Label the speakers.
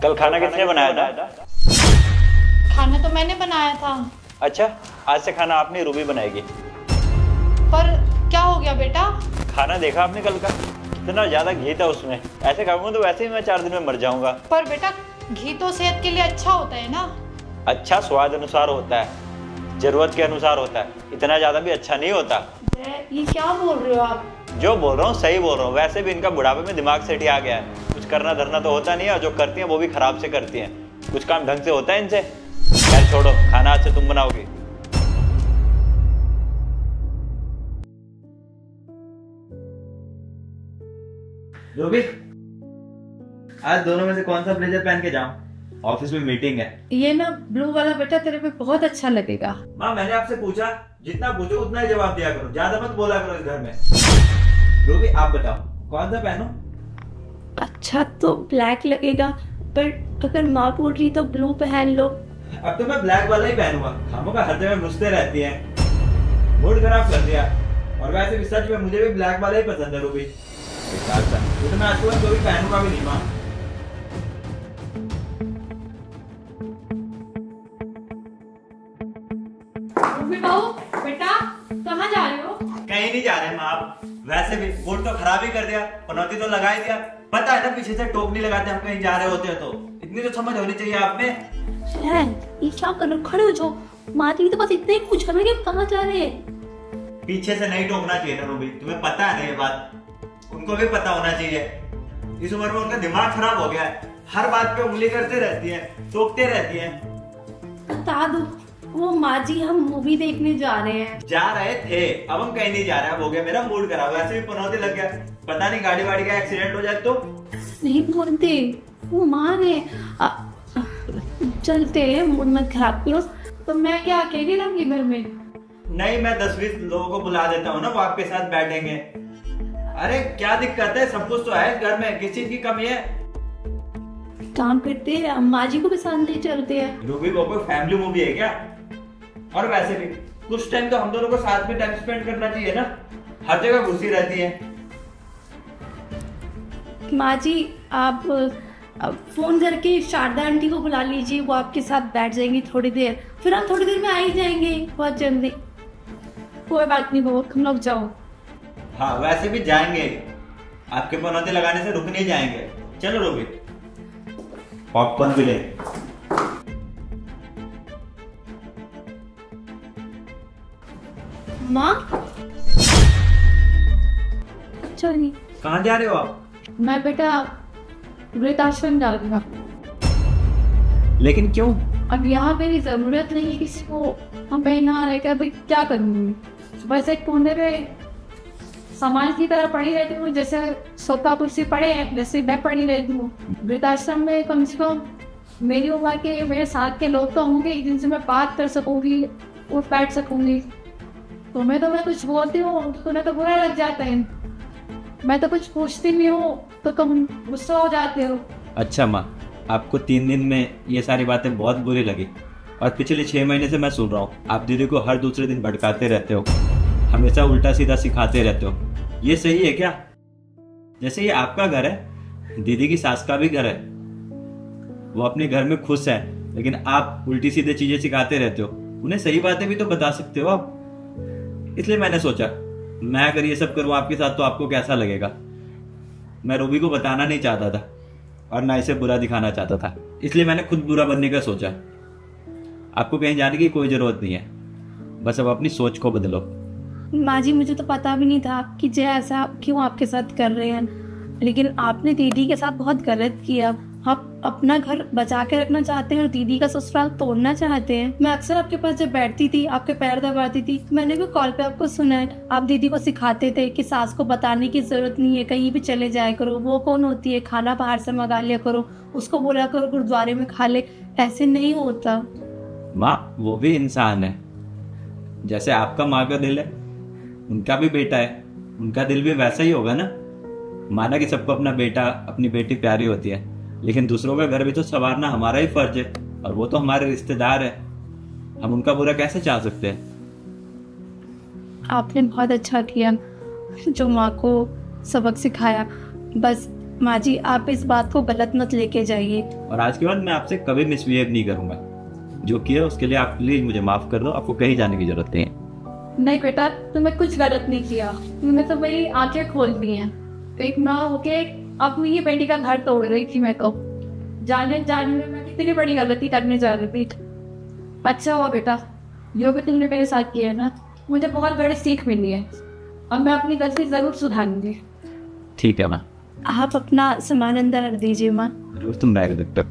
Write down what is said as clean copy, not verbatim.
Speaker 1: कल खाना किसने बनाया था?
Speaker 2: खाना तो मैंने बनाया था।
Speaker 1: अच्छा, आज से खाना आपने रूबी बनाएगी।
Speaker 2: पर क्या हो गया बेटा?
Speaker 1: खाना देखा आपने कल का? कितना ज्यादा घी था उसमें। ऐसे खाऊंगा तो वैसे ही मैं 4 दिन में मर जाऊंगा।
Speaker 2: पर बेटा घी तो सेहत के लिए अच्छा होता है ना।
Speaker 1: अच्छा स्वाद अनुसार होता है, जरूरत के अनुसार होता है, इतना ज्यादा भी अच्छा नहीं होता।
Speaker 2: ये क्या बोल रहे हो आप?
Speaker 1: जो बोल रहा हूँ सही बोल रहा हूँ। वैसे भी इनका बुढ़ापे में दिमाग सेट ही आ गया है, कुछ करना धरना तो होता नहीं है, और जो करती हैं वो भी खराब से करती हैं। कुछ काम ढंग से होता है इनसे। खैर छोड़ो, खाना आज से तुम बनाओगी। रूबी, आज दोनों में से कौन सा ब्लेजर पहन के जाऊं? ऑफिस में मीटिंग है।
Speaker 2: ये ना ब्लू वाला बेटा तेरे पे बहुत अच्छा लगेगा।
Speaker 1: माँ मैंने आपसे पूछा, जितना पूछो उतना ही जवाब दिया करो, ज्यादा मत बोला करो इस घर में। रूबी आप बताओ कौन सा पहनूं?
Speaker 2: अच्छा तो ब्लैक लगेगा, पर अगर माँ बोल रही तो ब्लू पहन लो।
Speaker 1: अब तो मैं ब्लैक वाला ही पहनूंगा। खामों हर जगह घुसते रहती हैं, मूड खराब कर दिया। और वैसे भी सच में मुझे भी ब्लैक वाला ही पसंद है रूबी। तो मैं आज के बाद कभी पहनूंगा भी नहीं माँ।
Speaker 2: बेटा कहाँ जा रहे हो?
Speaker 1: कहीं नहीं जा रहे माँ आप। वैसे भी मूड तो खराब ही कर दिया, पनौती तो लगा ही दिया। पता है ना पीछे से टोक नहीं लगाते हम कहीं जा रहे होते हैं तो। इतनी तो समझ होनी चाहिए आप में।
Speaker 2: ये क्या कर रहे हो? खड़े हो जाओ। माती तो बस इतना ही पूछ रहे हैं कि कहाँ जा रहे हैं।
Speaker 1: पीछे से नहीं टोकना चाहिए ना रूबी, तुम्हें पता है ना ये बात। उनको भी पता होना चाहिए। इस उम्र में उनका दिमाग खराब हो गया है, हर बात पे उंगली करते रहती है, टोकते रहती है।
Speaker 2: बता दो वो माँ जी हम मूवी देखने जा रहे हैं।
Speaker 1: जा रहे थे, अब हम कहीं नहीं जा रहे। अब हो गया मेरा मूड खराब, वैसे भी पनौती लग गया। पता नहीं गाड़ी वाड़ी का एक्सीडेंट हो जाए तो।
Speaker 2: नहीं बोलते, वो माँ ने चलते मूड मत खराब करो। तो मैं क्या अकेली रहूंगी घर में?
Speaker 1: नहीं, मैं 10-20 लोगों को बुला देता हूँ ना, वो आपके साथ बैठेंगे। अरे क्या दिक्कत है, सब कुछ तो है घर में, किस चीज की कमी है?
Speaker 2: काम करते हैं, माँ जी को भी साथ ले चलते हैं।
Speaker 1: रूबी वो कोई फैमिली मूवी है क्या? और वैसे भी कुछ टाइम तो हम दोनों को साथ में टाइम स्पेंड करना चाहिए ना। हर जगह घुसी रहती है।
Speaker 2: माँ जी आप फोन करके शारदा आंटी को बुला लीजिए, वो आपके साथ बैठ जाएंगी थोड़ी देर, फिर हम थोड़ी देर में आ ही जाएंगे बहुत जल्दी। कोई बात नहीं बहू, तुम लोग जाओ।
Speaker 1: हाँ वैसे भी जाएंगे, आपके पनौते लगाने से रुक नहीं जाएंगे। चलो रूबी, पॉपकॉर्न भी ले।
Speaker 2: माँ चलिए।
Speaker 1: कहाँ जा रहे हो आप?
Speaker 2: मैं बेटा वृद्धाश्रम जा रही हूँ।
Speaker 1: लेकिन क्यों?
Speaker 2: अब यहाँ मेरी जरूरत नहीं है किसी को, हम यहाँ रहकर अभी क्या करूँगी? बस एक कोने पे समाज की तरह पड़ी रहती हूँ, जैसे सोफा कुर्सी पड़े हैं वैसे मैं पड़ी रहती हूँ। वृद्धाश्रम में कम से कम मेरी उम्र के मेरे साथ के लोग तो होंगे जिनसे मैं बात कर सकूंगी, उठ बैठ सकूंगी। तुम्हें तो मैं कुछ बोलती हूँ तुम्हें तो बुरा लग जाता है, मैं तो कुछ पूछती नहीं हूँ तो तुम गुस्सा हो जाते हो।
Speaker 1: अच्छा माँ, आपको 3 दिन में ये सारी बातें बहुत बुरी लगी, और पिछले 6 महीने से मैं सुन रहा हूँ। आप दीदी को हर दूसरे दिन भड़काते रहते हो, हमेशा उल्टा सीधा सिखाते रहते हो। ये सही है क्या? जैसे ये आपका घर है, दीदी की सास का भी घर है। वो अपने घर में खुश है, लेकिन आप उल्टी सीधे चीजें सिखाते रहते हो। उन्हें सही बातें भी तो बता सकते हो आप। इसलिए मैंने सोचा मैं अगर ये सब करूँ आपके साथ तो आपको कैसा लगेगा। मैं रूबी को बताना नहीं चाहता था और ना इसे बुरा दिखाना चाहता था, इसलिए मैंने खुद बुरा बनने का सोचा। आपको कहीं जाने की कोई जरूरत नहीं है, बस अब अपनी सोच को बदलो।
Speaker 2: माँ जी मुझे तो पता भी नहीं था कि जय ऐसा क्यों आपके साथ कर रहे हैं, लेकिन आपने दीदी के साथ बहुत गलत किया। आप अपना घर बचा के रखना चाहते हैं और दीदी का ससुराल तोड़ना चाहते हैं। मैं अक्सर आपके पास जब बैठती थी, आपके पैर दबाती थी, मैंने भी कॉल पे आपको सुना है। आप दीदी को सिखाते थे कि सास को बताने की जरूरत नहीं है, कहीं भी चले जाया करो, वो कौन होती है, खाना बाहर से मंगा लिया करो, उसको बोला करो गुरुद्वारे में खा ले। ऐसे नहीं होता
Speaker 1: माँ, वो भी इंसान है, जैसे आपका माँ का दिल है उनका भी बेटा है, उनका दिल भी वैसा ही होगा ना। माना कि सबको अपना बेटा अपनी बेटी प्यारी होती है, लेकिन दूसरों का घर भी तो संवारना हमारा ही फर्ज है, और वो तो हमारे रिश्तेदार है। हम उनका बुरा कैसे चाह सकते हैं?
Speaker 2: आपने बहुत अच्छा किया जो माँ को सबक सिखाया। बस
Speaker 3: माँ जी आप इस बात को गलत मत लेके जाइए।
Speaker 1: और आज के बाद मैं आपसे कभी मिसबिहेव नहीं करूंगा। जो किया उसके लिए आप प्लीज मुझे माफ कर दो, आपको कहीं जाने की जरूरत नहीं है।
Speaker 2: नहीं बेटा, तुमने कुछ गलत नहीं किया, तुमने तो मेरी आंखें खोल दी हैं। तो एक माँ होके अब ये बेटी का घर तोड़ रही थी। मैं तो जाने में मैं कितनी बड़ी गलती करने जा रही थी। अच्छा हुआ बेटा जो भी तुमने मेरे साथ किया है ना, मुझे बहुत बड़ी सीख मिली है और मैं अपनी गलती जरूर सुधारूंगी।
Speaker 1: ठीक है माँ।
Speaker 3: आप अपना सामान अंदर रख दीजिए माँ।
Speaker 1: तुम बैग रख दो।